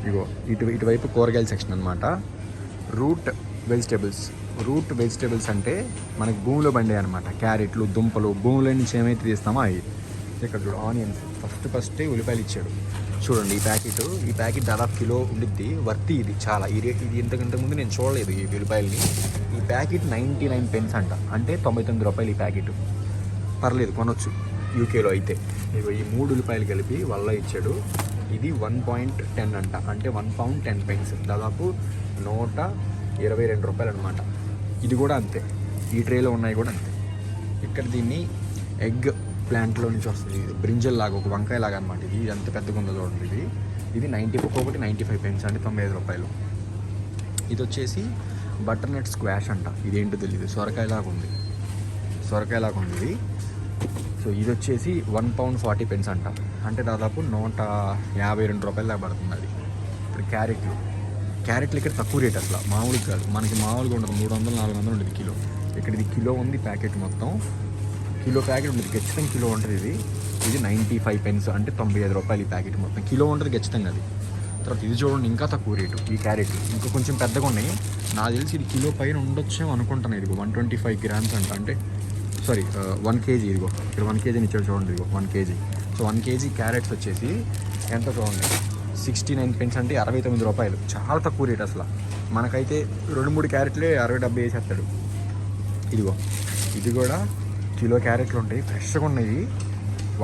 ఇగో ఇటువైపు కూరగాయల సెక్షన్ అనమాట. రూట్ వెజిటేబుల్స్ అంటే మనకి భూమిలో పండే అనమాట. క్యారెట్లు, దుంపలు, భూమిలో నుంచి ఏమైతే తీస్తామో అవి. ఇక్కడ చూడు ఆనియన్స్, ఫస్ట్ ఉల్లిపాయలు ఇచ్చాడు చూడండి. ఈ ప్యాకెట్ దాదాపు కిలో ఉండిద్ది. వర్తి ఇది చాలా. ఇది ఇంతకుముందు నేను చూడలేదు ఈ ఉల్లిపాయలని. ఈ ప్యాకెట్ 99 pence అంట, అంటే 99 రూపాయలు ఈ ప్యాకెట్. పర్లేదు, కొనొచ్చు యూకేలో అయితే. ఇగో ఈ 3 ఉల్లిపాయలు కలిపి వల్ల ఇచ్చాడు. ఇది 1.10 అంట, అంటే 1 pound 10 pence, దాదాపు 122 రూపాయలు అనమాట. ఇది కూడా అంతే, ఈ ట్రేలో ఉన్నాయి కూడా అంతే. ఇక్కడ దీన్ని ఎగ్ ప్లాంట్లో నుంచి వస్తుంది. ఇది బ్రింజల్ లాగా, ఒక వంకాయ లాగా అనమాట. ఇది ఎంత పెద్దగా ఉందో చూడండి. ఇది 95 pence, అంటే 95 రూపాయలు. ఇది వచ్చేసి బటర్ నట్ స్క్వాష్ అంట. ఇదేంటో తెలియదు, సొరకాయలాగా ఉంది ఇది. సో ఇది వచ్చేసి 1 pound 40 pence అంట, అంటే దాదాపు 152 రూపాయల దాకా పడుతుంది అది. ఇప్పుడు క్యారెట్లు ఇక్కడ తక్కువ రేట్ అసలు, మామూలుగా కాదు. మనకి మామూలుగా ఉండదు, 300-400 ఉండేది కిలో. ఇక్కడ ఇది కిలో ఉంది ప్యాకెట్ మొత్తం. కిలో ప్యాకెట్ ఉంటుంది, ఖచ్చితంగా కిలో ఉంటుంది ఇది 95 pence, అంటే 95 రూపాయలు ఈ ప్యాకెట్ మొత్తం. కిలో ఉంటుంది ఖచ్చితంగా అది. తర్వాత ఇది చూడండి, ఇంకా తక్కువ రేటు ఈ క్యారెట్లు. ఇంకా కొంచెం పెద్దగా ఉన్నాయి. నాకు తెలిసి ఇది కిలో పైన ఉండొచ్చేమో అనుకుంటాను. ఇదిగో 125 grams అంట, అంటే 1 kg. ఇదిగో ఇక్కడ 1 kg ఇచ్చాడు చూడండి. ఇదిగో 1 kg. సో 1 kg క్యారెట్స్ వచ్చేసి ఎంత చూడండి, 69 pence, అంటే 69 రూపాయలు. చాలా తక్కువ రేట్ అసలు. మనకైతే 2-3 క్యారెట్లే 60-70 వేసేస్తాడు. ఇదిగో ఇది కూడా కిలో క్యారెట్లు ఉంటాయి, ఫ్రెష్గా ఉన్నాయి.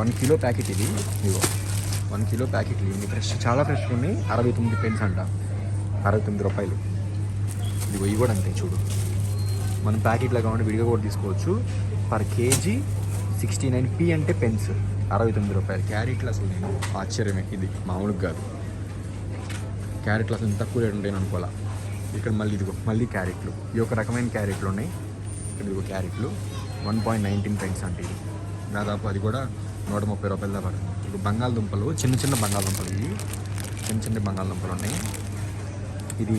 1 kilo ప్యాకెట్ ఇది. ఇదిగో 1 kilo ప్యాకెట్ ఇవి ఫ్రెష్, చాలా ఫ్రెష్గా ఉన్నాయి. 69 pence అంట, 69 రూపాయలు. ఇదిగో ఇవి కూడా అంతే చూడు. మనం ప్యాకెట్లో కావాలంటే విడిగా కూడా తీసుకోవచ్చు. పర్ కేజీ 69p అంటే పెన్స్, 69 రూపాయలు. క్యారెట్లు అసలు నేను ఆశ్చర్యమే, ఇది మామూలుగా కాదు. క్యారెట్లు అసలు తక్కువ రేటు ఉంటాయని అనుకోవాలా. ఇక్కడ మళ్ళీ క్యారెట్లు, ఈ ఒక రకమైన క్యారెట్లు ఉన్నాయి. ఇదిగో క్యారెట్లు 1.19 pence అంటే ఇది దాదాపు, అది కూడా 130 రూపాయల దాకా పడుతుంది. ఇప్పుడు బంగాళదుంపలు, చిన్న బంగాళదుంపలు, ఇవి చిన్న బంగాళదుంపలు ఉన్నాయి. ఇది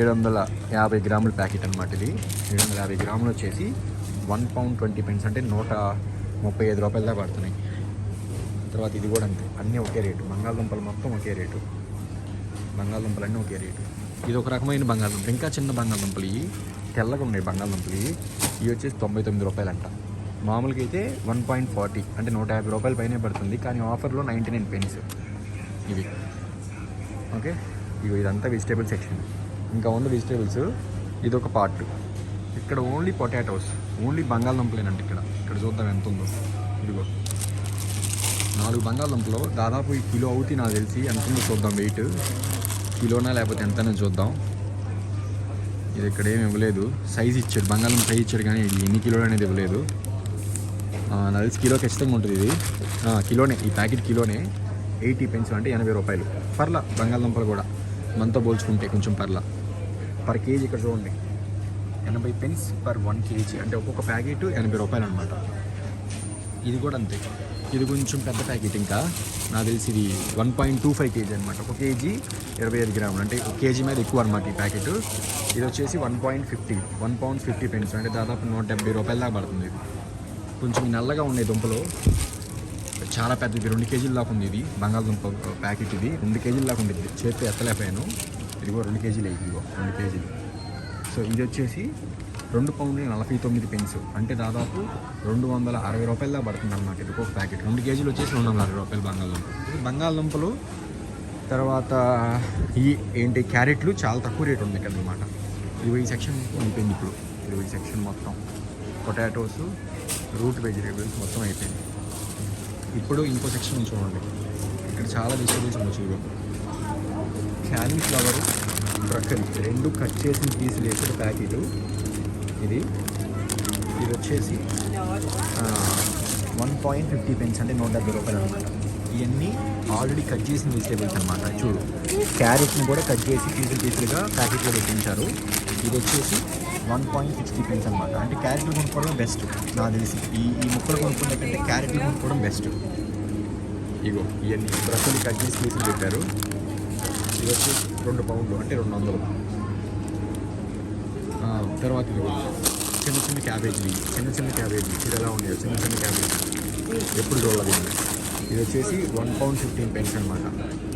750 గ్రాముల ప్యాకెట్ అనమాట. ఇది 750 గ్రాములు వచ్చేసి 1 pound 20 pence, అంటే 135 రూపాయల దాకా పడుతున్నాయి. తర్వాత ఇది కూడా అంతే, అన్నీ ఒకే రేటు. బంగాళదుంపలు మొత్తం ఒకే రేటు, బంగాళదుంపలు అన్నీ ఒకే రేటు. ఇది ఒక రకమైన బంగాళదుంప. ఇంకా చిన్న బంగాళదుంపలు, ఇవి తెల్లగా ఉన్నాయి బంగాళదుంపలు. ఇవి వచ్చేసి 99 రూపాయలు అంట. మామూలుగా అయితే 1.40, అంటే 150 రూపాయల పైనే పడుతుంది. కానీ ఆఫర్లో 99 pence ఇవి. ఓకే, ఇదంతా వెజిటేబుల్ సెక్షన్. ఇంకా ఉంది వెజిటేబుల్స్, ఇది ఒక పార్ట్. ఇక్కడ ఓన్లీ పొటాటోస్, ఓన్లీ బంగాళదుంపలేనండి. ఇక్కడ చూద్దాం ఎంత ఉందో. ఇదిగో 4 బంగాళదుంపలు దాదాపు ఈ కిలో అవుతాయి నాకు తెలిసి. ఎంత ఉందో చూద్దాం, వెయిట్ కిలోనా లేకపోతే ఎంతనే చూద్దాం. ఇది ఇక్కడ ఏమి ఇవ్వలేదు, సైజ్ ఇచ్చాడు, బంగాళదుంప సైజ్ ఇచ్చాడు, కానీ ఇది ఎన్ని కిలోలు అనేది ఇవ్వలేదు. నాకు తెలిసి కిలో ఖచ్చితంగా ఉంటుంది ఇది. కిలోనే, ఈ ప్యాకెట్ కిలోనే. 80 pence, అంటే 80 రూపాయలు. పర్లా బంగాళదుంపలు కూడా మనతో పోల్చుకుంటే కొంచెం పర్లా. పర్ కేజీ ఇక్కడ చూడండి 80 pence per 1 kg, అంటే ఒక్కొక్క ప్యాకెట్ 80 రూపాయలు అనమాట. ఇది కూడా అంతే, ఇది కొంచెం పెద్ద ప్యాకెట్. ఇంకా నాకు తెలిసి ఇది 1.25 kg అనమాట. ఒక కేజీ 25 గ్రాములు, అంటే ఒక కేజీ మీద ఎక్కువ అనమాట ఈ ప్యాకెట్. ఇది వచ్చేసి 1 pound 50 pence, అంటే దాదాపు 170 రూపాయల దాకా పడుతుంది. ఇది కొంచెం నల్లగా ఉన్నాయి దుంపలు, చాలా పెద్దది, 2 kg దాకా ఉంది. ఇది బంగాళదుంప ప్యాకెట్, ఇది 2 kg దాకా ఉండేది. చేతితో ఎత్తలేకపోయాను. ఇదిగో 2 kg, ఇదిగో 2 kg. సో ఇది వచ్చేసి 2 pound 49 pence, అంటే దాదాపు 260 రూపాయల దాకా పడుతుంది అనమాట. ఇది ఒక ప్యాకెట్. 2 kg వచ్చేసి 260 రూపాయలు బంగాళదుంపలు. ఇది బంగాళదుంపలు. తర్వాత ఏంటి క్యారెట్లు చాలా తక్కువ రేటు ఉంది ఇక్కడ అనమాట. ఈ సెక్షన్ అయిపోయింది ఇప్పుడు. ఈ సెక్షన్ మొత్తం పొటాటోస్, రూట్ వెజిటేబుల్స్ మొత్తం అయిపోయింది. ఇప్పుడు ఇంకో సెక్షన్ చూడండి, ఇక్కడ చాలా వెజిటేబుల్స్ ఉన్నాయి. చూడు, క్యాలీఫ్లవర్, బ్రక్కలి, 2 కట్ చేసిన పీసులు వేసిన ప్యాకెట్. ఇది వచ్చేసి 1.50 pence, అంటే 170 రూపాయలు అనమాట. ఇవన్నీ ఆల్రెడీ కట్ చేసిన వెజిటేబుల్స్ అనమాట. చూడు, క్యారెట్ని కూడా కట్ చేసి పీసులుగా ప్యాకెట్లో పెట్టించారు. ఇది వచ్చేసి 1.60 pence అనమాట. అంటే క్యారెట్లు కొనుక్కోవడం బెస్ట్ నాకు తెలిసి. ఈ ముక్కలు కొనుక్కునే కంటే క్యారెట్లు కొనుక్కోవడం బెస్ట్. ఇగో ఇవన్నీ బ్రక్కలు కట్ చేసి పీసులు పెట్టారు. ఇది వచ్చేసి 2 pound, అంటే 200. తర్వాత చిన్న క్యాబేజీలు, ఇది ఎలా ఉన్నాయో చిన్న క్యాబేజీ, ఎప్పుడు చూడాలి. ఇది వచ్చేసి 1 pound 15 pence అనమాట.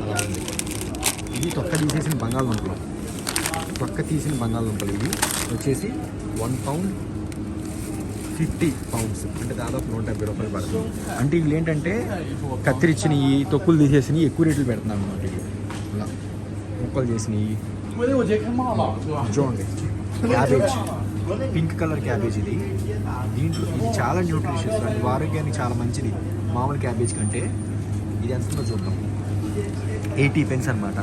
అలా ఉంది. ఇది తొక్క తీసేసిన బంగాళదుంపలు, తొక్క తీసిన బంగాళదుంపలు. ఇవి వచ్చేసి 1 pound 50 pounds, అంటే దాదాపు 170 రూపాయలు పడుతుంది. అంటే వీళ్ళు ఏంటంటే కత్తిరించినవి, తొక్కులు తీసేసినవి ఎక్కువ రేట్లు పెడుతున్నారు అన్నమాట. ఇవి ఇలా ముక్కలు చేసినవి. చూడండి క్యాబేజ్, పింక్ కలర్ క్యాబేజ్ ఇది. దీంట్లో ఇది చాలా న్యూట్రిషియస్, అది ఆరోగ్యానికి చాలా మంచిది మామూలు క్యాబేజ్ కంటే. ఇది ఎంతో చూద్దాం. 80 pence అనమాట.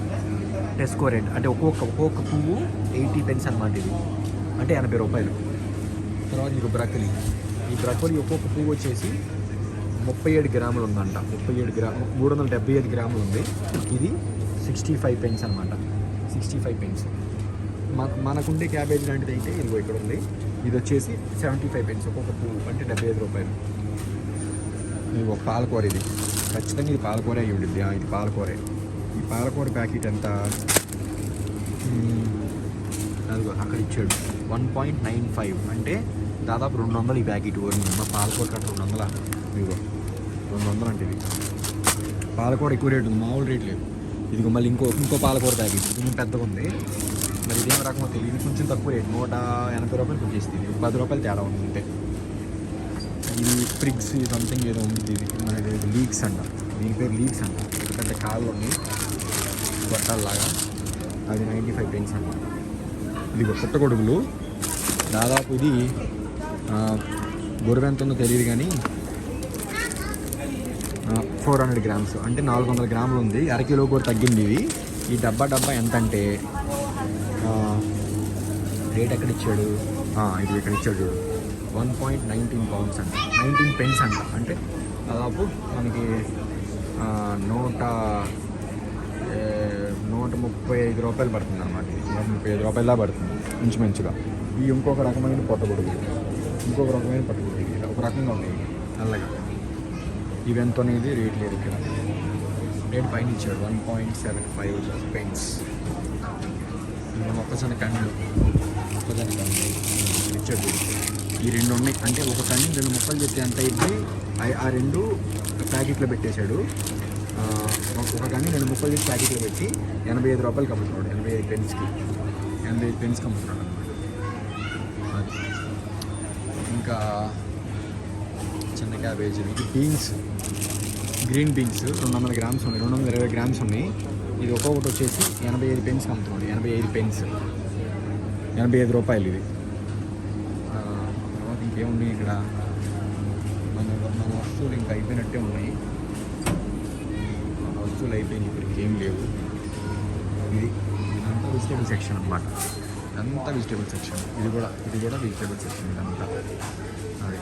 టెస్కో రేట్ అంటే ఒక్కొక్క పువ్వు 80 pence అనమాట. ఇది అంటే 80 రూపాయలు. తర్వాత ఇది బ్రకోలీ. ఈ బ్రకోలీ ఒక్కొక్క పువ్వు వచ్చేసి 37 గ్రాములు ఉందంట. 375 గ్రాములు ఉంది. ఇది 65 pence అనమాట. 65 pence. మనకుండే క్యాబేజ్ లాంటిది అయితే ఇదిగో ఇక్కడ ఉంది. ఇది వచ్చేసి 75 pence ఒక్కొక్క పువ్వు, అంటే 75 రూపాయలు. ఇది ఒక పాలకూర. ఇది ఖచ్చితంగా ఇది పాలకూర అయ్యి ఉంటుంది. ఇది పాలకూరే. ఈ పాలకూర ప్యాకెట్ ఎంత, అదిగో అక్కడ ఇచ్చాడు 1.95, అంటే దాదాపు 200 ఈ ప్యాకెట్. మా పాలకూర కట్ట 200. ఇదిగో 200 అంటే ఇది. పాలకూర ఎక్కువ రేటు ఉంది, మామూలు రేట్ లేదు. ఇదిగో మళ్ళీ ఇంకో పాలకూర ప్యాకెట్. ఇది కొంచెం పెద్దగా ఉంది. మరి ఇదేం రకమో తెలియదు. ఇది కొంచెం తక్కువ రేటు, 180 రూపాయలు వచ్చేస్తుంది. ఇది 10 రూపాయలు తేడా ఉంది అంతే. ఇది స్ప్రిగ్స్ సంథింగ్ ఏదో ఉంది. ఇది మనకి లీక్స్ అంట. దీని పేరు లీక్స్ అంట. ఎందుకంటే కాళ్ళు ఉన్నాయి గొట్టాలలాగా. అది 95 pence అంట. ఇది పుట్టగొడుగులు. దాదాపు ఇది బరువు ఎంత ఉందో తెలియదు కానీ 400 grams, అంటే 400 గ్రాములు ఉంది. అరకిలో కూడా తగ్గింది ఇది. ఈ డబ్బా ఎంత అంటే రేట్ ఎక్కడ ఇచ్చాడు, ఇది ఇక్కడ ఇచ్చాడు చూడు, 1.19 pounds అంట. 19 pence అంట. అంటే దాదాపు మనకి 135 రూపాయలు పడుతుంది అనమాట. 135 రూపాయలా పడుతుంది ఇంచుమించుగా. ఈ ఇంకొక రకమైన పొట్టగొడుగు, ఇంకొక రకమైన పొట్టగొడుగు. ఇది ఒక రకంగా ఉంది నల్లగా. ఇవి ఎంత అనేది రేట్ లేదు ఇక్కడ. రేట్ పైన ఇచ్చాడు 1.75 pence. మొక్కజొన్న కండ్లు ఇచ్చాడు. ఈ 2 ఉన్నాయి. అంటే ఒక కండి 2 ముక్కలు చెప్తే ఎంత అయితే ఆ 2 ప్యాకెట్లో పెట్టేశాడు. ఒక కండి 2 ముక్కలు చేసి ప్యాకెట్లో పెట్టి 85 రూపాయలకి అమ్ముతున్నాడు. 85 penceకి 85 penceకి అమ్ముతున్నాడు అనమాట. అది ఇంకా చిన్న క్యాబేజీ. ఇది బీన్స్, గ్రీన్ బీన్స్ 200 grams ఉన్నాయి, 220 grams ఉన్నాయి. ఇది ఒక్కొక్కటి వచ్చేసి 85 penceకి అమ్ముతున్నాడు. 85 pence, 85 రూపాయలు ఇది. తర్వాత ఇంకేమున్నాయి ఇక్కడ, మన వస్తువులు ఇంకా అయిపోయినట్టే ఉన్నాయి. మన వస్తువులు అయిపోయినాయి, ఇప్పుడు ఇంకేం లేవు. ఇది ఇదంతా వెజిటేబుల్ సెక్షన్ అనమాట. అంతా వెజిటేబుల్ సెక్షన్. ఇది కూడా వెజిటేబుల్ సెక్షన్ ఇదంతా. అది